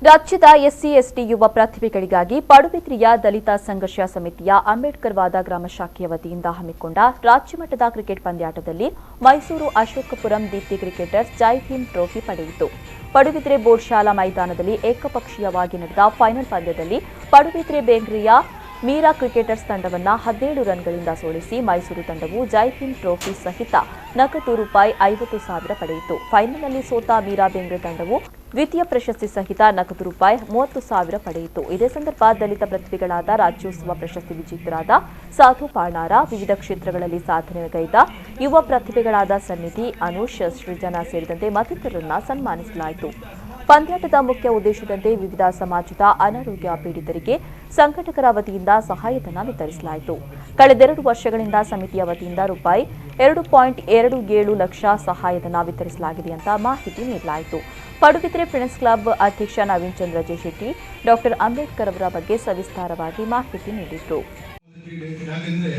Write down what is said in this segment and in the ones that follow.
ರಾಜ್ಯದ SC ST ಯುವ ಪ್ರತಿಭೆಗಳಿಗಾಗಿ ಪಡುಬಿದ್ರೆಯ ದಲಿತ ಸಂಘರ್ಷ ಸಮಿತಿಯ ಅಂಬೇಡ್ಕರ್ವಾದ ಗ್ರಾಮ ಶಾಖೆಯ ವತಿಯಿಂದ ಹಮ್ಮಿಕೊಂಡ ರಾಜ್ಯಮಟ್ಟದ ಕ್ರಿಕೆಟ್ ಪಂದ್ಯಾಟದಲ್ಲಿ ಮೈಸೂರು ಅಶೋಕಪುರಂ ದೀಪ್ತಿ ಕ್ರಿಕೆಟರ್ಸ್ ಜೈ ಭೀಮ್ ಟ್ರೋಫಿ ಪಡೆಯಿತು. ಪಡುಬಿದ್ರೆ ಬೋರ್ಡ್ ಶಾಲಾ ಮೈದಾನದಲ್ಲಿ ಏಕಪಕ್ಷೀಯವಾಗಿ ನಡೆದ ಫೈನಲ್ ಪಂದ್ಯದಲ್ಲಿ ಪಡುಬಿದ್ರೆ ಬೇಂಗ್ರೆಯ ಮೀರಾ ಕ್ರಿಕೆಟರ್ಸ್ ತಂಡವನ್ನು 17 ರನ್ಗಳಿಂದ ಸೋಲಿಸಿ ಮೈಸೂರು ತಂಡವು ಜೈ ಭೀಮ್ ಟ್ರೋಫಿ ಸಹಿತ ನಗದು ₹50,000 ಪಡೆಯಿತು. ಫೈನಲ್ನಲ್ಲಿ ಸೋತ ಮೀರಾ ಬೇಂಗ್ರೆ ತಂಡವು ದ್ವಿತೀಯ ಪ್ರಶಸ್ತಿ ಸಹಿತ ನಗದು ₹30,000 ಪಡೆಯಿತು. ಇದೇ ಸಂದರ್ಭ ದಲಿತ ಪ್ರತಿಭೆಗಳಾದ ರಾಜ್ಯೋತ್ಸವ ಪ್ರಶಸ್ತಿ ವಿಜೇತರಾದ ಸಾಧು ಪಾಣಾರ, ವಿವಿಧ ಕ್ಷೇತ್ರಗಳಲ್ಲಿ ಸಾಧನೆಗೈದ ಯುವ ಪ್ರತಿಭೆಗಳಾದ ಸನ್ನಿಧಿ, ಅನುಷ್, ಸೃಜನಾ ಸೇರಿದಂತೆ ಮತ್ತಿತರರನ್ನು ಸನ್ಮಾನಿಸಲಾಯಿತು. ಪಂದ್ಯಾಟದ ಮುಖ್ಯ ಉದ್ದೇಶದಂತೆ ವಿವಿಧ ಸಮಾಜದ ಅನಾರೋಗ್ಯ ಪೀಡಿತರಿಗೆ ಸಂಘಟಕರ ವತಿಯಿಂದ ಸಹಾಯಧನ ವಿತರಿಸಲಾಯಿತು. ಕಳೆದ 2 ವರ್ಷಗಳಿಂದ ಸಮಿತಿಯ ವತಿಯಿಂದ ₹2.27 ಲಕ್ಷ ಸಹಾಯಧನ ವಿತರಿಸಲಾಗಿದೆ ಅಂತ ಮಾಹಿತಿ ನೀಡಲಾಯಿತು. ಪಡುಬಿದ್ರೆ ಫ್ರೆಂಡ್ಸ್ ಕ್ಲಬ್ ಅಧ್ಯಕ್ಷ ನವೀನ್ ಚಂದ್ರ ಜೆಶೆಟ್ಟಿ ಡಾ ಅಂಬೇಡ್ಕರ್ ಅವರ ಬಗ್ಗೆ ಸವಿಸ್ತಾರವಾಗಿ ಮಾಹಿತಿ ನೀಡಿದರು. ಯಾಕೆಂದ್ರೆ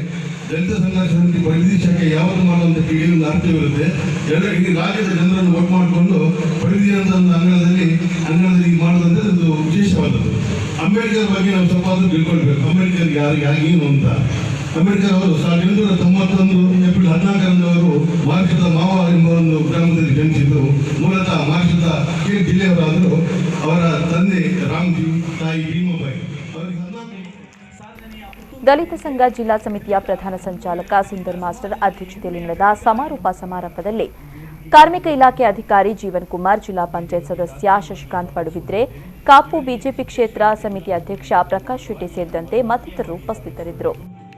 ದಲಿತ ಸಂಘರ್ಷ ಸಮಿತಿ ಪಡುಬಿದ್ರೆ ಶಾಖೆ ಯಾವತ್ತು ಮಾಡುವಂತ ಕ್ರೀಡೆಗೆ ಒಂದು ಅರ್ಥವಿರುತ್ತೆ. ಇಡೀ ರಾಜ್ಯದ ಜನರನ್ನು ಒಟ್ಟು ಮಾಡಿಕೊಂಡು ಪಡುಬಿದ್ರೆ ಅಂತ ಒಂದು ಅಂಗಣದಲ್ಲಿ ಮಾಡೋದಂದ್ರೆ ಒಂದು ವಿಶೇಷವಾದದ್ದು. ಅಂಬೇಡ್ಕರ್ ಬಗ್ಗೆ ನಾವು ಸ್ವಲ್ಪ ತಿಳ್ಕೊಳ್ಬೇಕು. ಅಂಬೇಡ್ಕರ್ ಯಾರಿಗೇನು ಅಂತ. ಅಂಬೇಡ್ಕರ್ ಅವರು 1891 ಏಪ್ರಿಲ್ 14ರಂದು ಮಹಾರಾಷ್ಟ್ರದ ಮಾವ ಎಂಬ ಒಂದು ಗ್ರಾಮದಲ್ಲಿ ಜನಿಸಿದ್ದು. ಮೂಲತಃ ಮಹಾರಾಷ್ಟ್ರದ ಕೇರಳ ಜಿಲ್ಲೆಯವರಾದರೂ ಅವರ ತಂದೆ ರಾಮ್ಜಿ, ತಾಯಿ ಭೀಮಾಬಾಯಿ. ದಲಿತ ಸಂಘ ಜಿಲ್ಲಾ ಸಮಿತಿಯ ಪ್ರಧಾನ ಸಂಚಾಲಕ ಸುಂದರ್ ಮಾಸ್ಟರ್ ಅಧ್ಯಕ್ಷತೆಯಲ್ಲಿ ನಡೆದ ಸಮಾರೋಪ ಸಮಾರಂಭದಲ್ಲಿ ಕಾರ್ಮಿಕ ಇಲಾಖೆ ಅಧಿಕಾರಿ ಜೀವನ್ ಕುಮಾರ್, ಜಿಲ್ಲಾ ಪಂಚಾಯತ್ ಸದಸ್ಯ ಶಶಿಕಾಂತ್ ಪಡುಬಿದ್ರೆ, ಕಾಪು ಬಿಜೆಪಿ ಕ್ಷೇತ್ರ ಸಮಿತಿ ಅಧ್ಯಕ್ಷ ಪ್ರಕಾಶ್ ಶೆಟ್ಟಿ ಸೇರಿದಂತೆ ಮತ್ತಿತರರು ಉಪಸ್ಥಿತರಿದ್ದರು.